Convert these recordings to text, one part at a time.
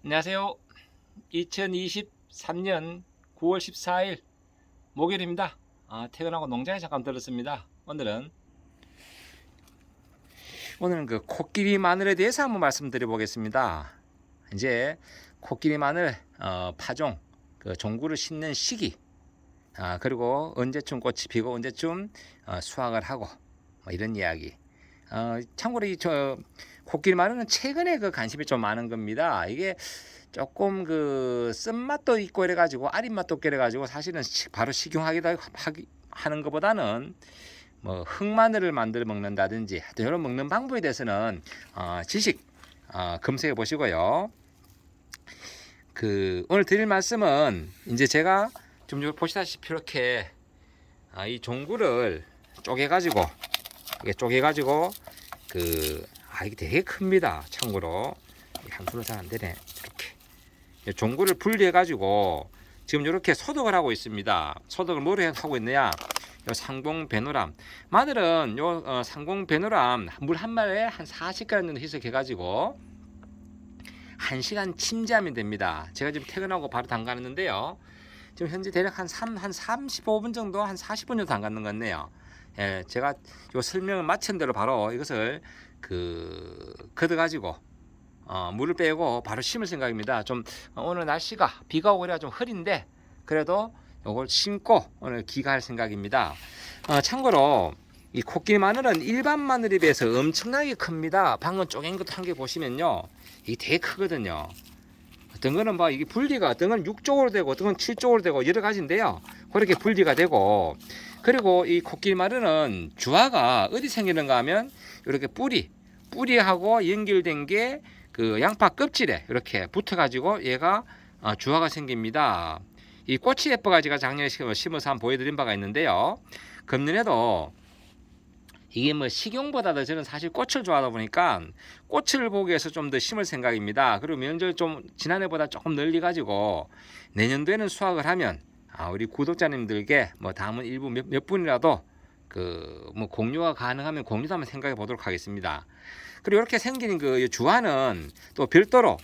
안녕하세요. 2023년 9월 14일 목요일입니다. 퇴근하고 농장에 잠깐 들었습니다. 오늘은 그 코끼리 마늘에 대해서 한번 말씀드려 보겠습니다. 이제 코끼리 마늘 파종 그 종구를 심는 시기, 그리고 언제쯤 꽃이 피고 언제쯤 수확을 하고 뭐 이런 이야기. 참고로 저 코끼리 마늘은 최근에 그 관심이 좀 많은 겁니다. 이게 조금 그 쓴맛도 있고 이래가지고 아린맛도 있고 이래가지고 사실은 바로 식용하기도 하는 것보다는 뭐 흑마늘을 만들어 먹는다든지 또 이런 먹는 방법에 대해서는 지식 검색해 보시고요. 그 오늘 드릴 말씀은 이제 제가 좀 보시다시피 이렇게 이 종구를 쪼개가지고 이게 되게 큽니다. 참고로 한 손으로 잘 안 되네. 이렇게 종구를 분리해 가지고 지금 이렇게 소독을 하고 있습니다. 소독을 뭐로 하고 있느냐? 요 상봉베누람 마늘은 요 상봉베누람 물 한 마리에 한 40g 정도 희석해 가지고 1시간 침지하면 됩니다. 제가 지금 퇴근하고 바로 담가놨는데요. 지금 현재 대략 한 35분 정도, 한 40분 정도 담갔는 것 같네요. 예, 제가 요 설명을 마친 대로 바로 이것을 걷어가지고 물을 빼고 바로 심을 생각입니다. 좀 오늘 날씨가 비가 오고 이래가 좀 흐린데 그래도 요걸 심고 오늘 기가할 생각입니다. 참고로 이 코끼리 마늘은 일반 마늘에 비해서 엄청나게 큽니다. 방금 쪼갠 것도 한 개 보시면요, 이게 되게 크거든요. 어떤 거는 뭐 이게 분리가 어떤 건 6쪽으로 되고 어떤 건 7쪽으로 되고 여러 가지인데요. 그렇게 분리가 되고, 그리고 이 코끼리 마늘은 주화가 어디 생기는가 하면 이렇게 뿌리하고 연결된 게 그 양파 껍질에 이렇게 붙어 가지고 얘가 주화가 생깁니다. 이 꽃이 예뻐가 제가 작년에 심어서 한번 보여드린 바가 있는데요. 금년에도 이게 뭐 식용보다도 저는 사실 꽃을 좋아하다 보니까 꽃을 보기 위해서 좀 더 심을 생각입니다. 그리고 명절 좀 지난해보다 조금 널리 가지고 내년도에는 수확을 하면 우리 구독자님들께 뭐 다음은 일부 몇 분이라도 그 뭐 공유가 가능하면 공유도 한번 생각해 보도록 하겠습니다. 그리고 이렇게 생긴 그 주화는 또 별도로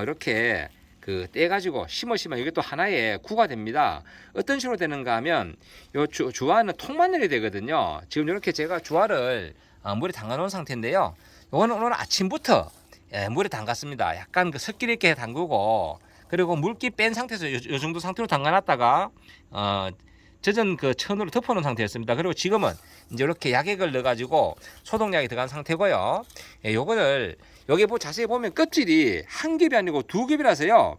이렇게 그 떼가지고 심으시면 이게 또 하나의 구가 됩니다. 어떤 식으로 되는가 하면 요 주화는 통마늘이 되거든요. 지금 이렇게 제가 주화를 물에 담가 놓은 상태인데요. 요거는 오늘 아침부터 물에 담갔습니다. 약간 그 습기 있게 담그고, 그리고 물기 뺀 상태에서 요 정도 상태로 담가 놨다가 젖은 그 천으로 덮어 놓은 상태였습니다. 그리고 지금은 이제 이렇게 약액을 넣어 가지고 소독약이 들어간 상태고요. 요거를 여기 자세히 보면 껍질이 한 겹이 아니고 두 겹이라서요,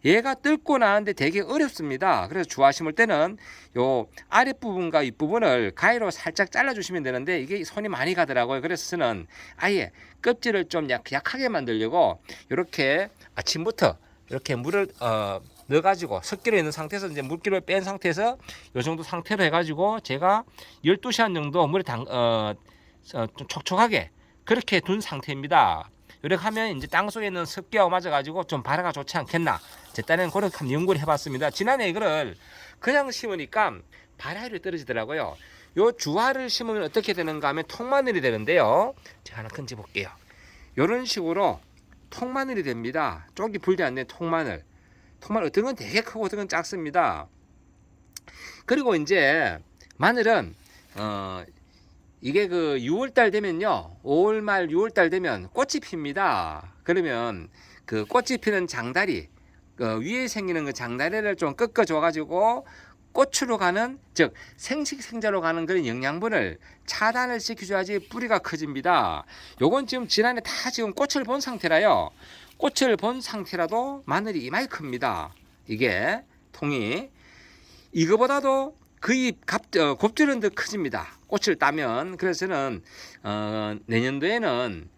얘가 뜯고 나는데 되게 어렵습니다. 그래서 주화 심을 때는 요 아랫부분과 윗부분을 가위로 살짝 잘라 주시면 되는데 이게 손이 많이 가더라고요. 그래서 저는 아예 껍질을 좀 약하게 만들려고 이렇게 아침부터 이렇게 물을 넣어가지고 섞여 있는 상태에서 이제 물기를 뺀 상태에서 이 정도 상태로 해가지고 제가 12시간 정도 물에 좀 촉촉하게 그렇게 둔 상태입니다. 이렇게 하면 이제 땅 속에 있는 습기와 맞아가지고 좀 발화가 좋지 않겠나, 제 딴에는 그렇게 한번 연구를 해봤습니다. 지난해 이거를 그냥 심으니까 발화율이 떨어지더라고요. 요 주화를 심으면 어떻게 되는가 하면 통마늘이 되는데요. 제가 하나 건져 볼게요. 이런 식으로 통마늘이 됩니다. 쪽이 불지 않는 통마늘 어떤 건 되게 크고 어떤 건 작습니다. 그리고 이제 마늘은 이게 그 6월달 되면요, 5월 말 6월달 되면 꽃이 핍니다. 그러면 그 꽃이 피는 장다리, 위에 생기는 그 장다리를 좀 꺾어 줘 가지고 꽃으로 가는, 즉 생식생자로 가는 그런 영양분을 차단을 시켜줘야지 뿌리가 커집니다. 요건 지금 지난해 다 지금 꽃을 본 상태라요. 꽃을 본 상태라도 마늘이 이마이 큽니다. 이게 통이 이거보다도 거의 곱절은 더 커집니다. 꽃을 따면. 그래서 저는 내년도에는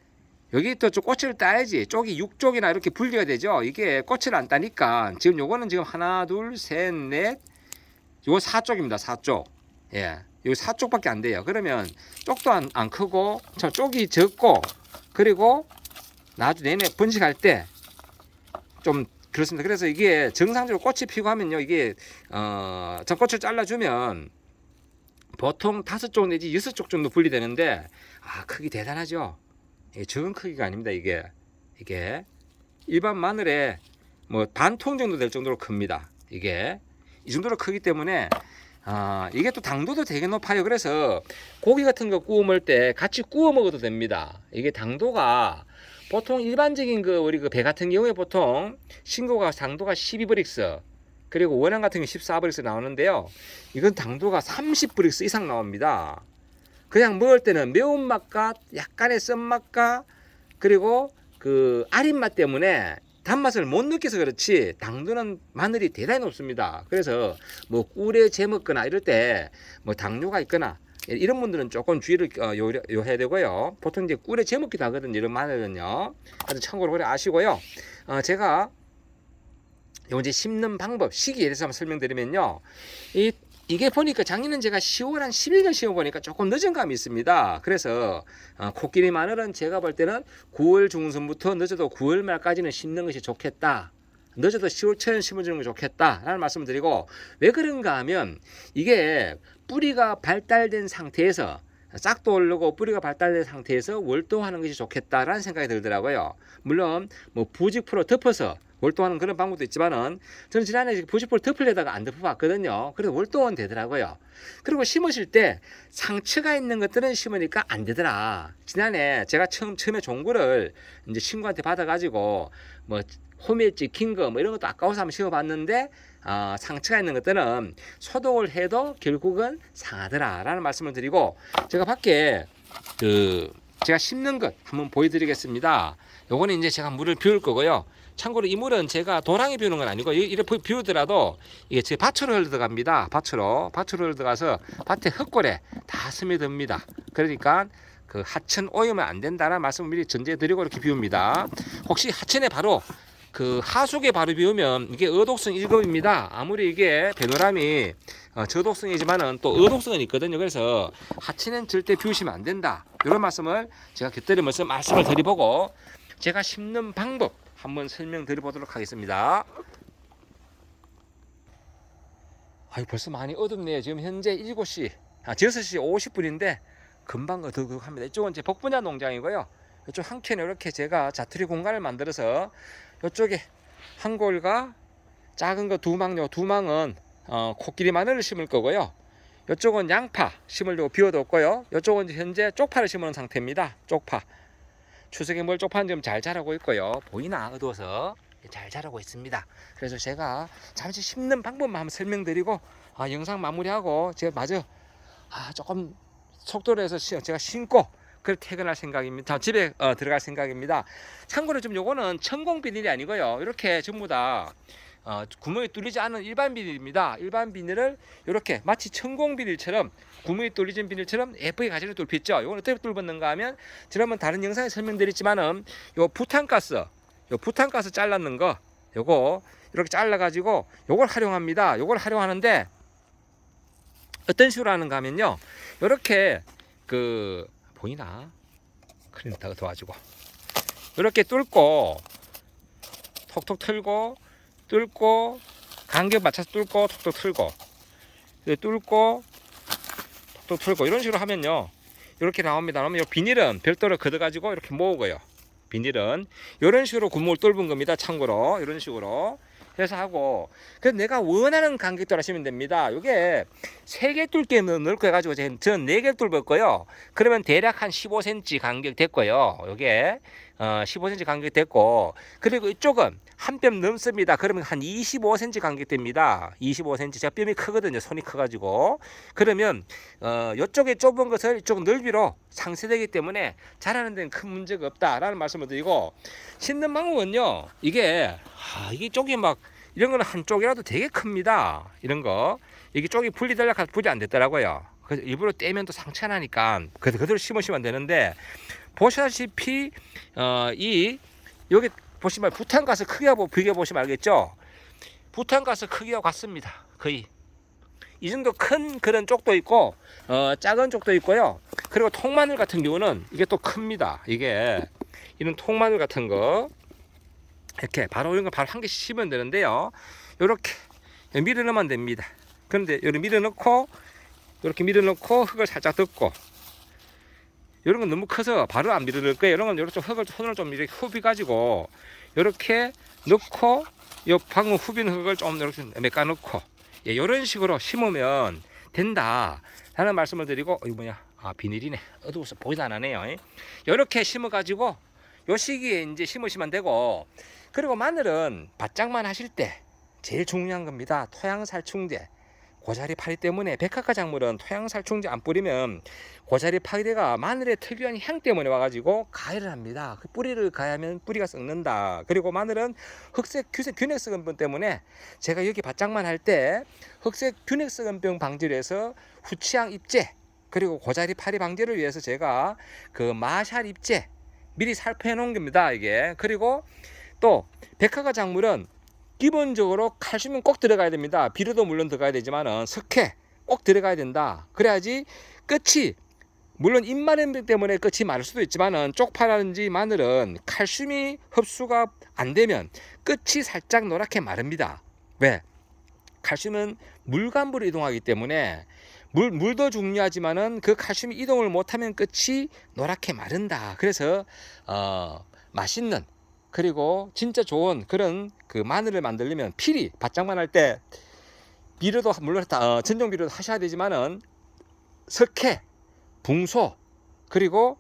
여기 또 꽃을 따야지 쪽이 6쪽이나 이렇게 분리가 되죠. 이게 꽃을 안 따니까 지금 요거는 지금 하나 둘 셋 넷 요 4쪽입니다. 4쪽. 예, 요 4쪽밖에 안 돼요. 그러면 쪽도 안 크고 저 쪽이 적고, 그리고 나중에 내내 번식할 때 좀 그렇습니다. 그래서 이게 정상적으로 꽃이 피고 하면요, 이게 저 꽃을 잘라주면 보통 5쪽 내지 6쪽 정도 분리되는데 크기 대단하죠. 이게 적은 크기가 아닙니다. 이게 일반 마늘에 뭐 반 통 정도 될 정도로 큽니다. 이게 이 정도로 크기 때문에 이게 또 당도도 되게 높아요. 그래서 고기 같은 거 구워 먹을 때 같이 구워 먹어도 됩니다. 이게 당도가 보통 일반적인 우리 배 같은 경우에 보통 신고가 당도가 12브릭스, 그리고 원양 같은 경우 14브릭스 나오는데요. 이건 당도가 30브릭스 이상 나옵니다. 그냥 먹을 때는 매운맛과 약간의 쓴맛과 그리고 아린 맛 때문에 단맛을 못 느껴서 그렇지 당도는 마늘이 대단히 높습니다. 그래서 뭐 꿀에 재 먹거나 이럴 때 뭐 당뇨가 있거나 이런 분들은 조금 주의를 요해야 되고요. 보통 이제 꿀에 재 먹기도 하거든요. 이런 마늘은요. 아주 참고로 그래 아시고요. 제가 요 이제 심는 방법, 시기에 대해서 한번 설명드리면요. 이게 보니까 작년은 제가 10월 한 10일간 심어보니까 조금 늦은 감이 있습니다. 그래서 코끼리 마늘은 제가 볼 때는 9월 중순부터 늦어도 9월 말까지는 심는 것이 좋겠다. 늦어도 10월 초에 심어주는 것이 좋겠다 라는 말씀을 드리고, 왜 그런가 하면 이게 뿌리가 발달된 상태에서 싹도 오르고 뿌리가 발달된 상태에서 월동하는 것이 좋겠다라는 생각이 들더라고요. 물론 뭐 부직포로 덮어서 월동하는 그런 방법도 있지만은 저는 지난해 부직포를 덮으려다가 안 덮어봤거든요. 그래서 월동은 되더라고요. 그리고 심으실 때 상처가 있는 것들은 심으니까 안 되더라. 지난해 제가 처음에 종구를 이제 친구한테 받아가지고 뭐 홈에 찍힌 거 뭐 이런 것도 아까워서 한번 심어봤는데 상처가 있는 것들은 소독을 해도 결국은 상하더라 라는 말씀을 드리고, 제가 밖에 제가 심는 것 한번 보여드리겠습니다. 요거는 이제 제가 물을 비울 거고요. 참고로 이 물은 제가 도랑에 비우는 건 아니고 이렇게 비우더라도 이게 제 밭으로 흘러갑니다. 밭으로 흘러가서 밭에 흙골에 다 스며듭니다. 그러니까 하천 오염은 안 된다는 말씀을 미리 전제드리고 이렇게 비웁니다. 혹시 하천에 바로 하수구에 바로 비우면 이게 의독성 1급입니다. 아무리 이게 배노람이 저독성이지만은 또 의독성은 있거든요. 그래서 하천은 절대 비우시면 안 된다. 이런 말씀을 제가 곁들이면서 말씀을 드려보고 제가 심는 방법 한번 설명드려보도록 하겠습니다. 벌써 많이 어둡네요. 지금 현재 7시, 6시 50분인데 금방 어둑합니다. 이쪽은 제 복분자 농장이고요. 이쪽 한켠에 이렇게 제가 자투리 공간을 만들어서 이쪽에 한 골과 작은 거 두 망은 코끼리 마늘을 심을 거고요. 이쪽은 양파 심으려고 비워뒀고요. 이쪽은 현재 쪽파를 심은 상태입니다. 쪽파. 추석에 뭘 쪽파는 좀 잘 자라고 있고요. 보이나? 어두워서 잘 자라고 있습니다. 그래서 제가 잠시 심는 방법만 한번 설명드리고 영상 마무리하고 제가 마저 조금 속도로 해서 제가 심고 그걸 퇴근할 생각입니다. 집에 들어갈 생각입니다. 참고로 좀 요거는 천공 비닐이 아니고요. 이렇게 전부 다 구멍이 뚫리지 않은 일반 비닐입니다. 일반 비닐을 이렇게 마치 천공 비닐처럼 구멍이 뚫리진 비닐처럼 예쁘게 가지를 뚫겠죠. 이건 어떻게 뚫었는가 하면 지난번 다른 영상에 설명드렸지만은 요 부탄가스 잘랐는 거 요거 이렇게 잘라 가지고 요걸 활용합니다. 요걸 활용하는데 어떤 식으로 하는가 하면요. 이렇게 보이나? 크린타가 도와주고 이렇게 뚫고 톡톡 털고 뚫고 간격 맞춰서 뚫고 톡톡 털고 뚫고 톡톡 털고 이런 식으로 하면요 이렇게 나옵니다. 그러면 이 비닐은 별도로 걷어 가지고 이렇게 모으고요. 비닐은 이런 식으로 구멍을 뚫은 겁니다. 참고로 이런 식으로 해서 하고, 그래서 내가 원하는 간격대로 하시면 됩니다. 이게 3개 뚫게 넓고 해가지고 저는 4개 뚫었고요. 그러면 대략 한 15cm 간격 됐고요. 이게 15cm 간격 됐고, 그리고 이쪽은 한 뼘 넘습니다. 그러면 한 25cm 간격 됩니다. 25cm. 제가 뼘이 크거든요. 손이 커가지고. 그러면 이쪽에 좁은 것을 이쪽 넓이로 상쇄되기 때문에 자라는 데는 큰 문제가 없다라는 말씀을 드리고, 심는 방법은요. 이게 쪽이 막 이런 거는 한쪽이라도 되게 큽니다. 이런 거 이게 쪽이 분리되려고 분리 안 됐더라고요. 그래서 일부러 떼면 또 상처 나니까 그대로 심으시면 되는데, 보시다시피 여기 보시면 부탄가스 크기와 비교해 보시면 알겠죠. 부탄가스 크기와 같습니다. 거의 이 정도 큰 그런 쪽도 있고 작은 쪽도 있고요. 그리고 통마늘 같은 경우는 이게 또 큽니다. 이게 이런 통마늘 같은 거 이렇게 바로 이런 거 바로 한 개씩 심으면 되는데요. 이렇게 밀어 넣으면 됩니다. 그런데 이렇게 밀어 넣고 흙을 살짝 덮고, 이런 건 너무 커서 바로 안 밀어 넣을 거예요. 이런 건 이렇게 흙을 손으로 좀 이렇게 후비 가지고 이렇게 넣고 요 방금 후빈 흙을 좀 이렇게 메꿔 넣고 예, 이런 식으로 심으면 된다 라는 말씀을 드리고 이거 뭐냐, 아 비닐이네, 어두워서 보이도 안 하네요. 이렇게 심어 가지고 요 시기에 이제 심으시면 되고, 그리고 마늘은 바짝만 하실 때 제일 중요한 겁니다. 토양살충제. 고자리 파리 때문에 백화과 작물은 토양살충제 안 뿌리면 고자리 파리가 마늘의 특유한 향 때문에 와가지고 가해를 합니다. 그 뿌리를 가해하면 뿌리가 썩는다. 그리고 마늘은 흑색 균핵성병 때문에 제가 여기 바짝만 할 때 흑색 균핵성병 방지를 해서 후치향 입제 그리고 고자리 파리 방지를 위해서 제가 그 마샬 입제 미리 살포해 놓은 겁니다. 이게. 그리고 또 백화과 작물은 기본적으로 칼슘은 꼭 들어가야 됩니다. 비료도 물론 들어가야 되지만은 석회 꼭 들어가야 된다. 그래야지 끝이, 물론 잎마름병 때문에 끝이 마를 수도 있지만은 쪽파라든지 마늘은 칼슘이 흡수가 안 되면 끝이 살짝 노랗게 마릅니다. 왜? 칼슘은 물관부로 이동하기 때문에 물도 중요하지만은 그 칼슘이 이동을 못하면 끝이 노랗게 마른다. 그래서 맛있는 그리고 진짜 좋은 그런 그 마늘을 만들려면 필히 바짝만 할 때 비료도 물론 전용 비료도 하셔야 되지만은 석회, 붕소 그리고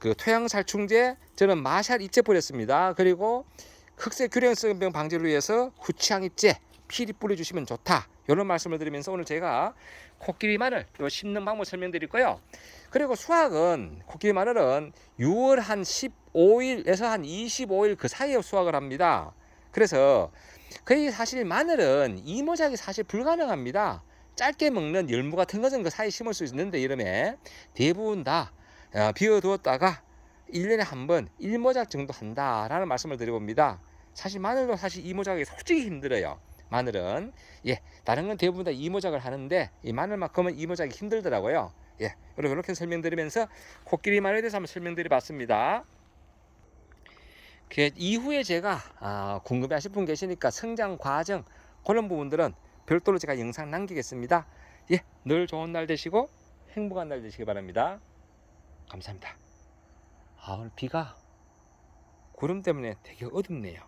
그 토양살충제 저는 마샬 입제 뿌렸습니다. 그리고 흑색 균형성병 방지를 위해서 후치향 입제 필히 뿌려주시면 좋다. 이런 말씀을 드리면서 오늘 제가 코끼리 마늘 심는 방법 설명드릴 거예요. 그리고 수확은 코끼리 마늘은 6월 한 15일에서 한 25일 그 사이에 수확을 합니다. 그래서 거의 사실 마늘은 이모작이 사실 불가능합니다. 짧게 먹는 열무 같은 것은 그 사이에 심을 수 있는데 여름에 대부분 다 비워두었다가 1년에 한 번 1모작 정도 한다라는 말씀을 드려봅니다. 사실 마늘도 사실 이모작이 솔직히 힘들어요. 마늘은 다른 건 대부분 다 이모작을 하는데 이 마늘만큼은 이모작이 힘들더라고요. 이렇게 설명드리면서 코끼리 마늘에 대해서 한번 설명드려봤습니다. 그 이후에 제가 궁금해하실 분 계시니까 성장 과정 그런 부분들은 별도로 제가 영상 남기겠습니다. 늘 좋은 날 되시고 행복한 날 되시기 바랍니다. 감사합니다. 오늘 비가 구름 때문에 되게 어둡네요.